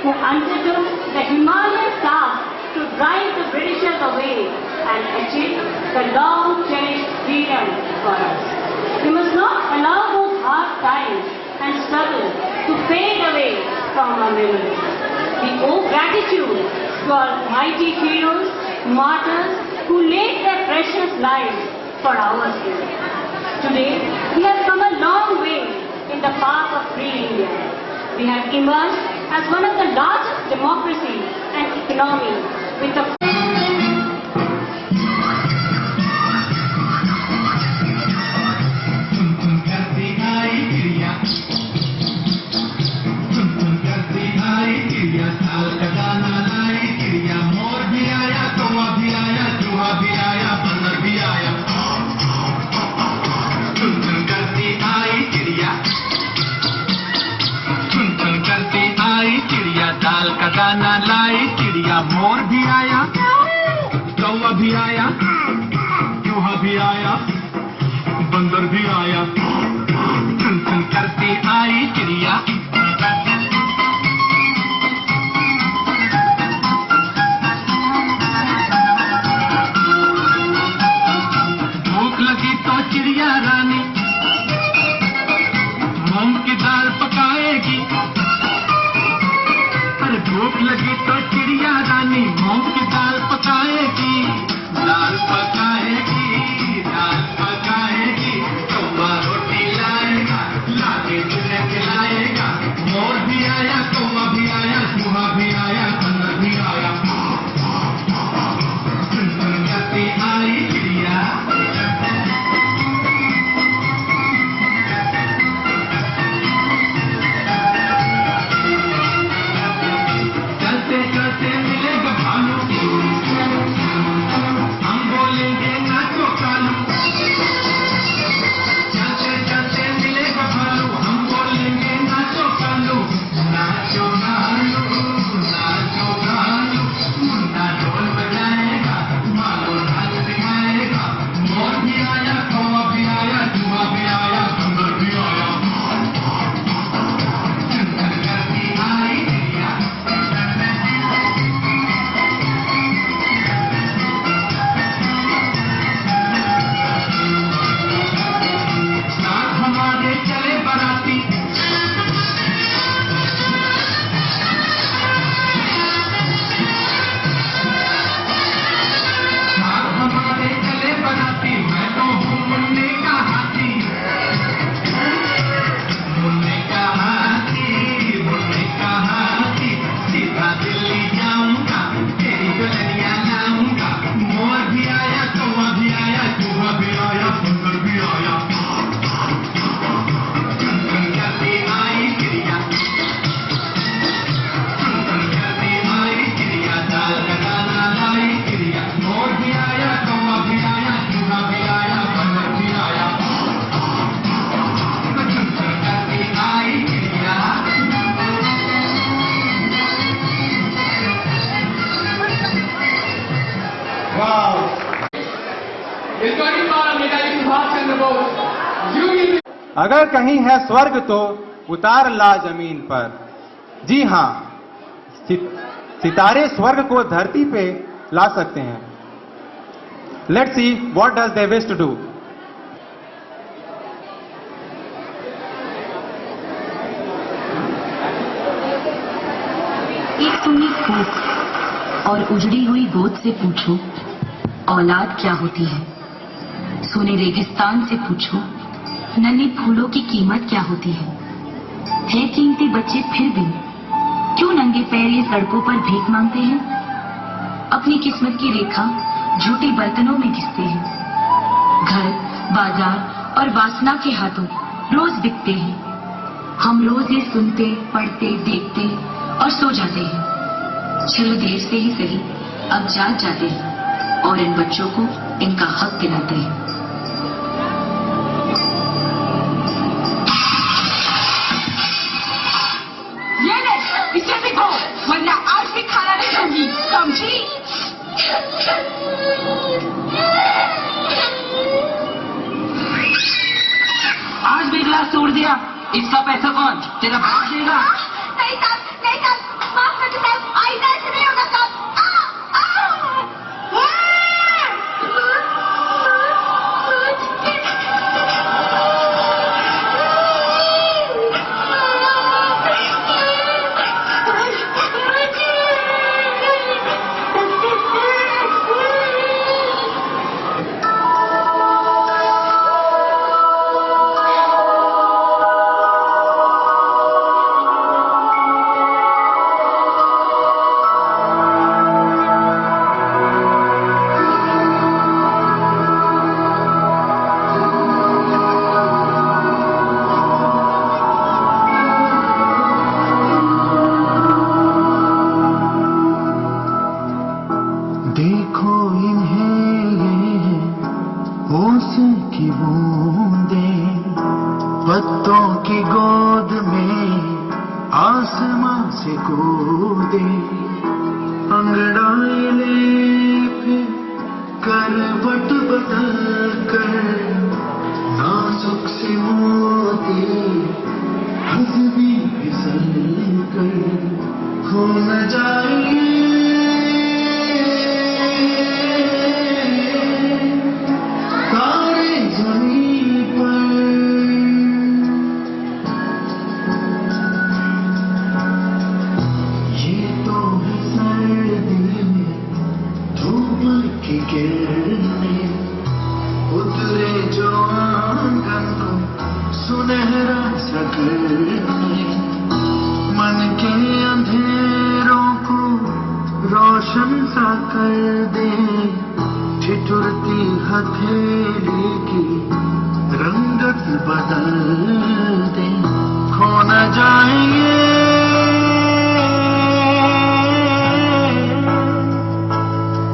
who undertook the Himalayan task to drive the Britishers away and achieve the long-cherished freedom for us. We must not allow those hard times and struggles to fade away from our memories. We owe gratitude to our mighty heroes, martyrs, who laid their precious lives for our sake. Today, we have come a long way in the path of free India. We have emerged as one of the largest democracies and economies with a गाना लाई चिड़िया, मोर भी आया, कौवा भी आया, चूहा भी आया, बंदर भी आया, चुन चुन करती आई चिड़िया। भूख लगी तो चिड़िया रानी मूंग की दाल पकाएगी। भूख लगी तो चिड़िया रानी मूंग की दाल पकाएगी, दाल पकाएगी, दाल पकाएगी। कौवा रोटी लाएगा, लाके तुझे खिलाएगा। मोर भी आया, कौवा भी आया, चूहा भी आया, बंदर भी आया, चुन चुन करती आई चिड़िया। अगर कहीं है स्वर्ग तो उतार ला जमीन पर। जी हाँ, सितारे स्वर्ग को धरती पे ला सकते हैं। Let's see what does they wish to do. एक सुनी फूक और उजड़ी हुई गोद से पूछो औलाद क्या होती है। सोने रेगिस्तान से पूछो नन्हे फूलों की कीमत क्या होती है कीमती बच्चे फिर भी क्यों नंगे पैर ये सड़कों पर भीख मांगते हैं। अपनी किस्मत की रेखा झूठी बर्तनों में घिसते हैं। घर, बाजार और वासना के हाथों रोज बिकते हैं। हम रोज ये सुनते, पढ़ते, देखते और सो जाते हैं। चलो देर से ही सही अब जाग जाते हैं और इन बच्चों को इनका हक दिलाते हैं। इसे सीखो वरना आज भी खाना नहीं दूंगी, समझी? आज भी गिलास तोड़ दिया, इसका पैसा कौन? तेरा बाप देगा? नहीं साहब, माफ सांचे की बूंदें पत्तों की गोद में आसमां से कूदे, अंगड़ाई ले फिर करवट बदल कर नाजुक से मोती हंसदी फिसल कर खो न जाए तारे जमीन पर। ये तो है सर्दी में धूप की किरणें उतरे जो आंगन को सुनहरा सा करने, मन के अंधेरों को रोशन सा कर दे, ठिठुरती हथेली की रंगत बदल दे, खो न जाएंगे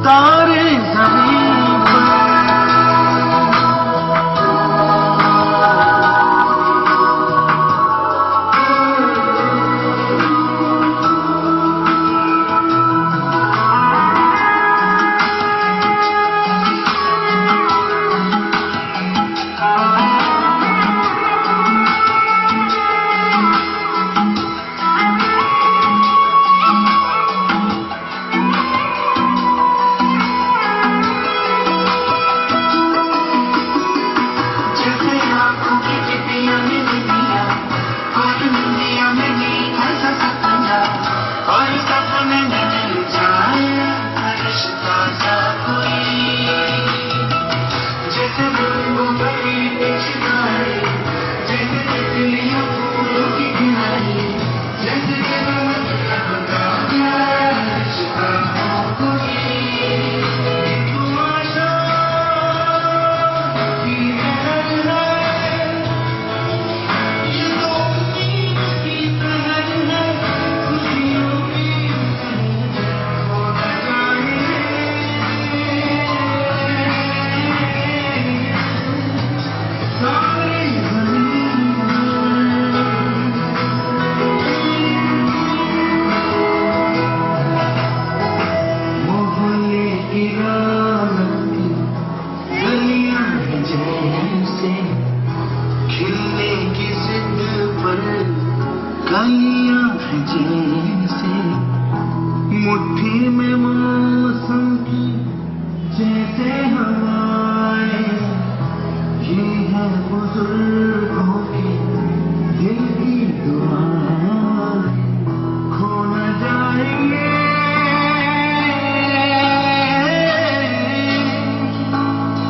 तारे जमीन पर। कलियां हैं जैसे मुट्ठी में मौसम की जैसे हवाएं, ये है बुजुर्गों की दिल की दुआएं, खो न जाएंगे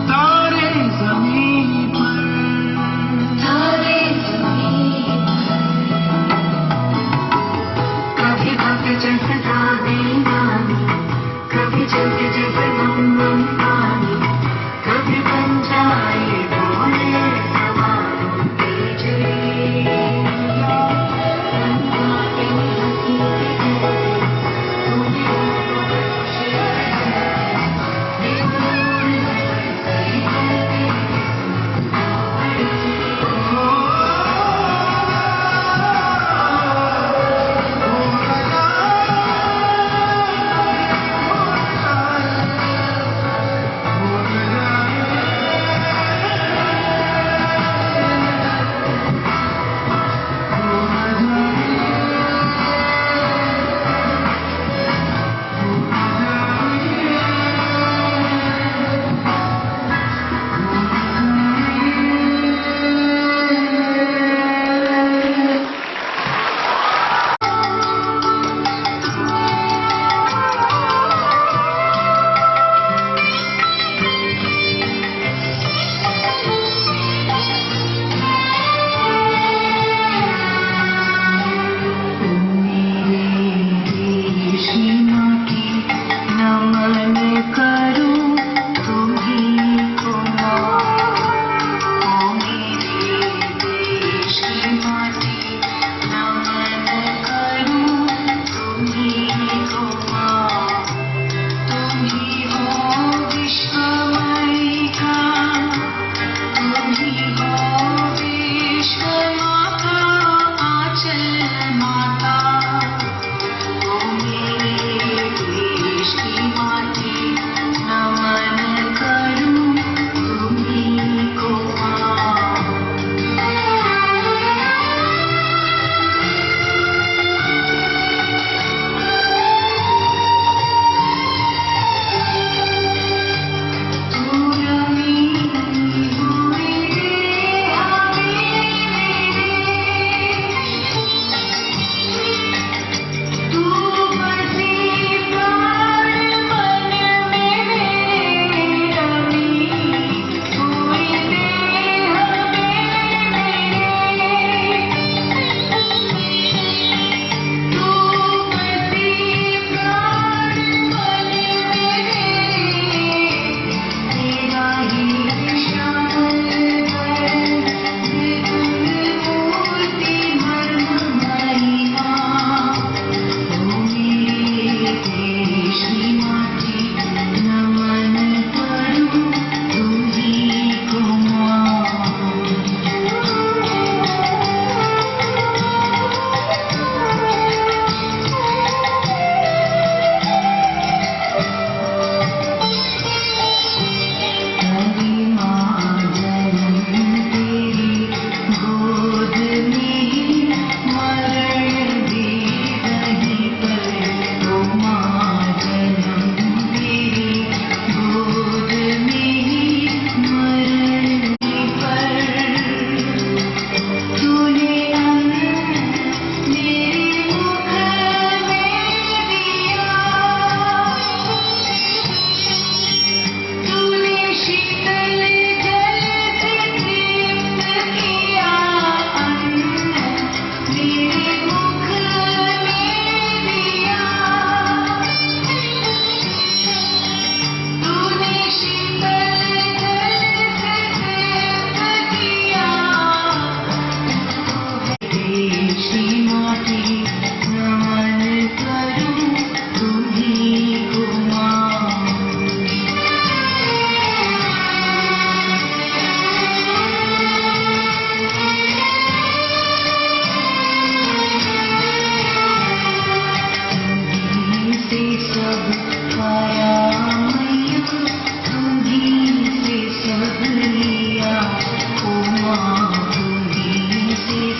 तारे जमीन पर। तारे जमीन कभी भग जैसे दादी नानी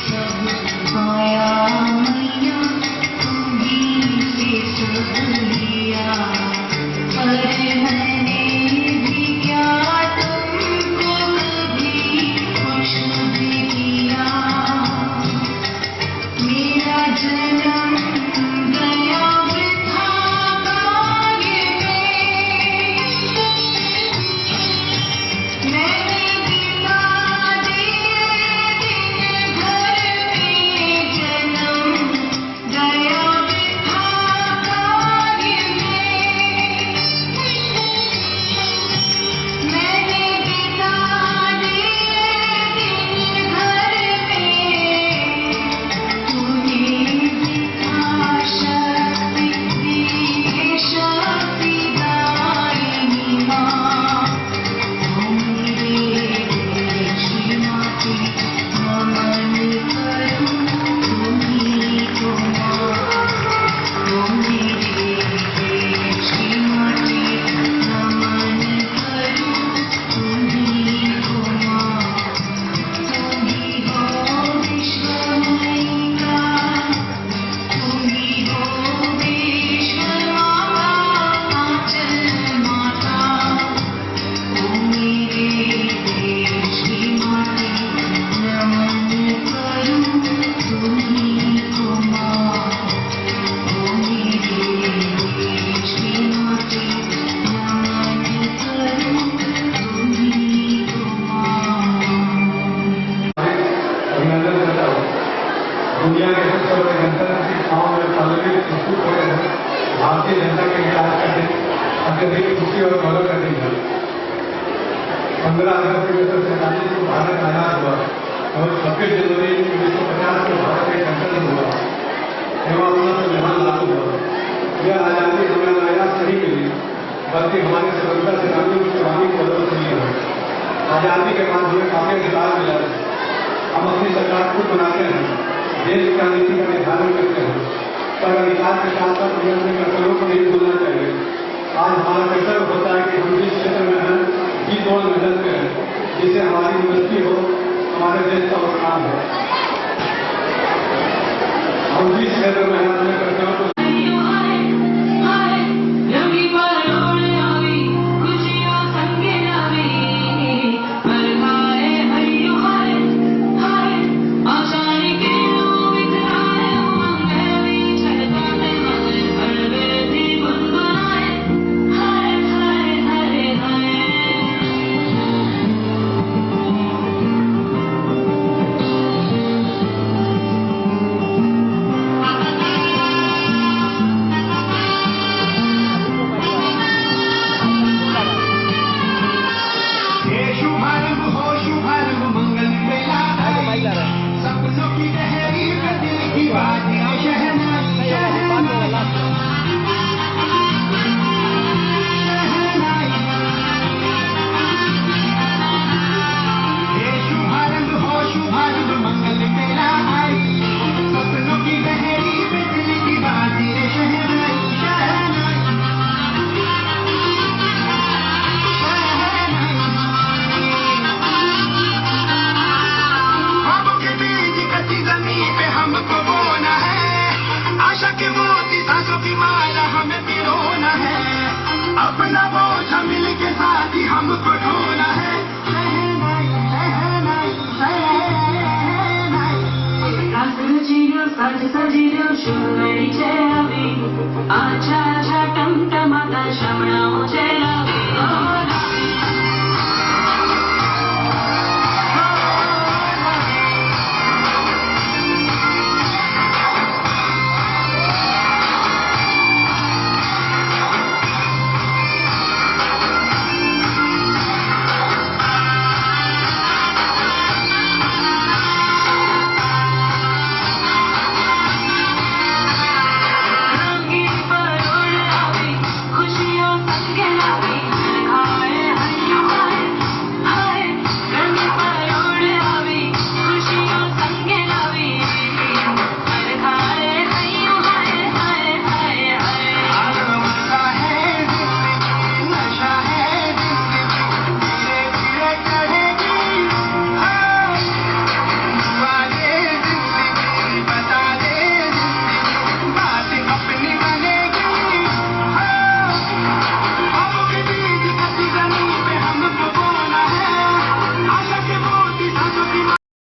सब आया मैया तुम्हीं से सब लिया पर मैंने भी क्या तुमको कभी खुश भी किया मेरा जन्म गया वृथा कार्य में मैंने बिता दिए दिन घर में जन्म गया वृथा कार्य में मैंने बिता दिए दिन घर में तुम्हें वृथा शक्ति दी शक्ति दायिनी माँ मेरे देश माते नमन करूं तुम्हीं को माँ मेरे देश माते नमन करूं तुम्हीं को माँ तुम्हीं हो विश्वमयी का तुम्हीं हो विश्वमाता आंचल माता ओ मेरे देश की माते नमन करूं तुम्हीं को माँ ओ मेरे देश की माते नमन करूं तुम्हीं को माँ अभिनंदन करता हूँ। दुनिया के सबसे बड़े गणतंत्र संस्थाओं में पल्लवी प्रस्तुत हो रहे हैं भारतीय जनता के लिए आज का दिन अत्यधिक खुशी और गौरव का दिन है। 15 अगस्त 1947 को भारत आजाद हुआ और 26 जनवरी 1950 को भारत का गणतंत्र हुआ एवं अपना संविधान लागू हुआ। यह आजादी हमें आजाद नहीं मिली बल्कि हमारे स्वतंत्रता सेनानियों की पुरानी कदरों से मिली है। आजादी के बाद हमें काफी अधिकार मिला है। हम अपनी सरकार खुद बनाते हैं, देश की नीति का निर्धारण करते हैं, पर अधिकार के साथ साथ हमें अपने कर्तव्यों को नहीं भूलना चाहिए। आज हमारा कर्तव्य होता है कि हम जिस क्षेत्र में हैं जी तोड़ मेहनत करें जिससे हमारी उन्नति हो, हमारे देश का उत्थान हो। हम जिस क्षेत्र में हैं अपने कर्तव्यों को अपना बोझ मिल के साथ ही हमको ढोना है। सजिलो शुभरी छे अभी आछा आछा टमटमाता श्रवणा